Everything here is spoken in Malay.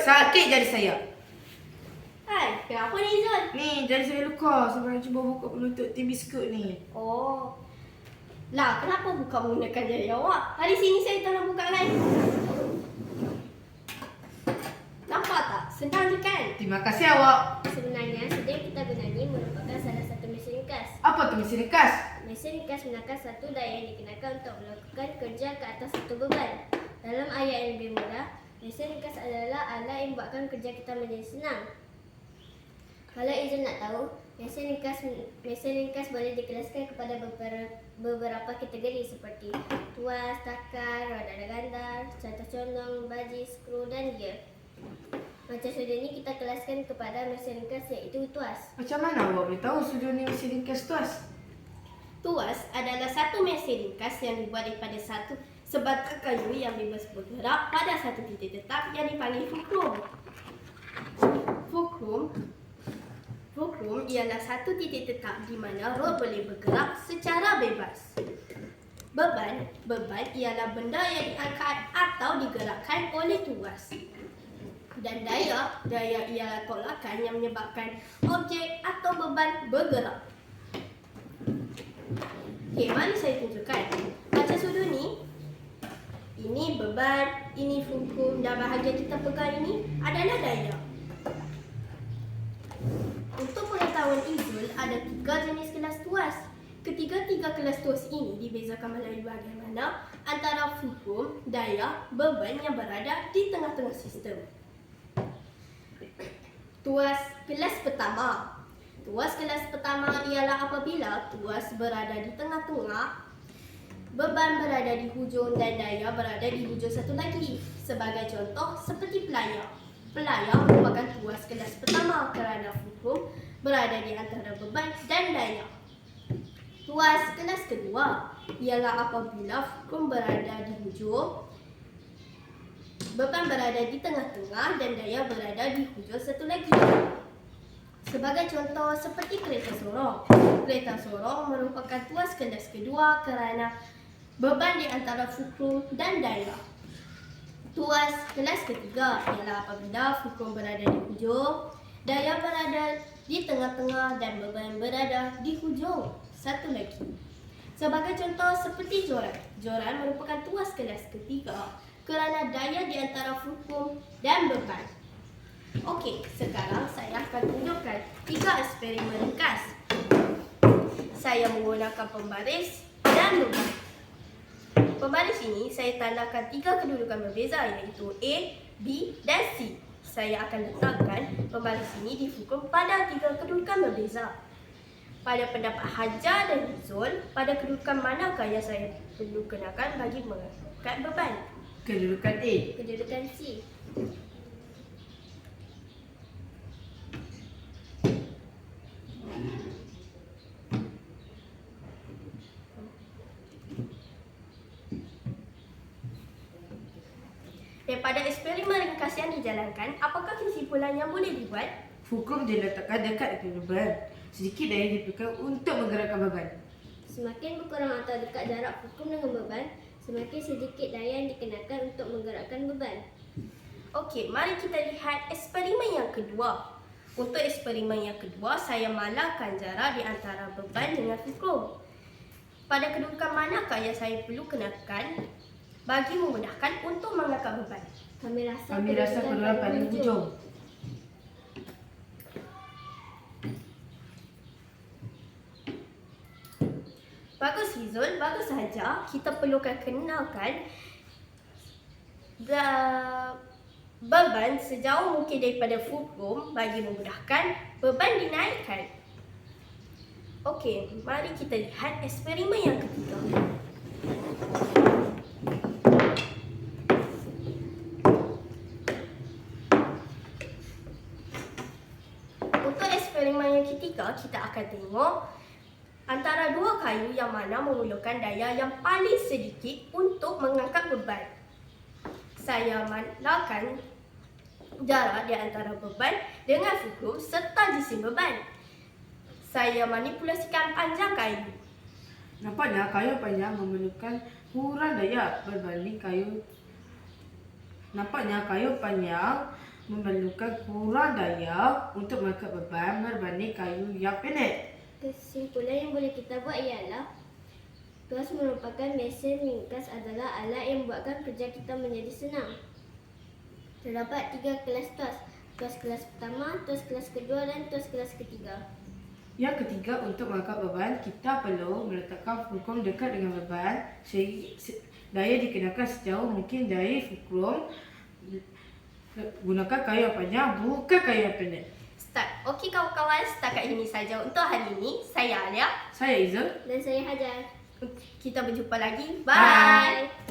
sakit jari saya. Hai, kenapa ni Zul? Ni jari saya luka sebab cuba buka penutup TV skirt ni. Oh. Lah, kenapa buka menggunakan jari awak? Hari sini saya tolong buka kan? Nampak tak? Senang je kan? Terima kasih awak. Sebenarnya, sedia yang kita guna ni merupakan salah satu mesin ringkas. Apa tu mesin ringkas? Mesin ringkas menakan satu daya yang dikenakan untuk melakukan kerja ke atas satu beban. Dalam ayat yang lebih mudah, mesin ringkas adalah alat yang membuatkan kerja kita menjadi senang. Kalau Izul nak tahu, mesin ringkas boleh dikelaskan kepada beberapa kategori seperti tuas, takar, roda ganda, contoh condong, baji, skru dan gear. Macam sudah ni kita kelaskan kepada mesin ringkas iaitu tuas. Macam mana awak boleh tahu sudu ni mesin ringkas tuas? Tuas adalah satu mesin ringkas yang dibuat daripada satu sebatang kayu yang bebas bergerak pada satu titik tetap yang dipanggil fulcrum. Fulcrum ialah satu titik tetap di mana rod boleh bergerak secara bebas. Beban ialah benda yang diangkat atau digerakkan oleh tuas. Dan daya ialah tolakan yang menyebabkan objek atau beban bergerak. Okey, mari saya tunjukkan. Macam sudu ni, ini beban, ini fulcrum dan bahagian kita pegang ini adalah daya. Untuk pengetahuan Izul, ada 3 jenis kelas tuas. Ketiga-tiga kelas tuas ini dibezakan melalui bagaimana antara fulcrum, daya, beban yang berada di tengah-tengah sistem. Tuas kelas pertama. Tuas kelas pertama ialah apabila tuas berada di tengah-tengah, beban berada di hujung dan daya berada di hujung satu lagi. Sebagai contoh, seperti pelayar. Pelayar merupakan tuas kelas pertama kerana fulcrum berada di antara beban dan daya. Tuas kelas kedua ialah apabila fulcrum berada di hujung, beban berada di tengah-tengah dan daya berada di hujung satu lagi. Sebagai contoh, seperti kereta sorong. Kereta sorong merupakan tuas kelas kedua kerana beban di antara fulcrum dan daya. Tuas kelas ketiga ialah apabila fulcrum berada di hujung, daya berada di tengah-tengah dan beban berada di hujung satu lagi. Sebagai contoh seperti joran. Joran merupakan tuas kelas ketiga kerana daya di antara fulcrum dan beban. Okey, sekarang saya akan tunjukkan 3 eksperimen ringkas. Saya menggunakan pembaris dan beban. Pembaris ini saya tandakan 3 kedudukan berbeza iaitu A, B dan C. Saya akan letakkan pembaris ini di fulcrum pada 3 kedudukan berbeza. Pada pendapat Hajar dan Izul, pada kedudukan manakah yang saya perlu kenakan bagi mengangkat beban? Kedudukan A. Kedudukan C. Daripada eksperimen ringkas yang dijalankan, apakah kesimpulan yang boleh dibuat? Fulcrum diletakkan dekat dengan beban. Sedikit daya diperlukan untuk menggerakkan beban. Semakin berkurang atau dekat jarak fulcrum dengan beban, semakin sedikit daya yang dikenakan untuk menggerakkan beban. Okey, mari kita lihat eksperimen yang kedua. Untuk eksperimen yang kedua, saya malahkan jarak di antara beban dengan fulcrum. Pada kedudukan manakah yang saya perlu kenakan bagi memudahkan untuk mengangkat beban? Kami rasa kedudukan paling hujung. Bagus Hizul, bagus saja. Kita perlukan kenalkan beban sejauh mungkin daripada fulcrum bagi memudahkan beban dinaikkan. Okey, mari kita lihat eksperimen yang ketiga. Untuk eksperimen yang ketiga, kita akan tengok antara 2 kayu yang mana memerlukan daya yang paling sedikit untuk mengangkat beban. Saya malahkan jarak di antara beban dengan fulcrum serta jisim beban. Saya manipulasikan panjang kayu. Nampaknya kayu panjang memerlukan kurang daya berbanding kayu memerlukan kurang daya untuk mengangkat beban berbanding kayu yang pendek. Kesimpulan yang boleh kita buat ialah tuas merupakan mesin ringkas adalah alat yang membuatkan kerja kita menjadi senang. Terdapat 3 kelas tuas. Tuas kelas pertama, tuas kelas kedua dan tuas kelas ketiga. Yang ketiga, untuk mengangkat beban, kita perlu meletakkan fulcrum dekat dengan beban sehingga daya dikenakan sejauh mungkin dari fulcrum. Gunakan kayu yang panjang, bukan kayu yang pendek. Start. Okey kawan-kawan, setakat ini saja untuk hari ini. Saya Alia. Saya Izul. Dan saya Hajar. Kita berjumpa lagi. Bye. Bye.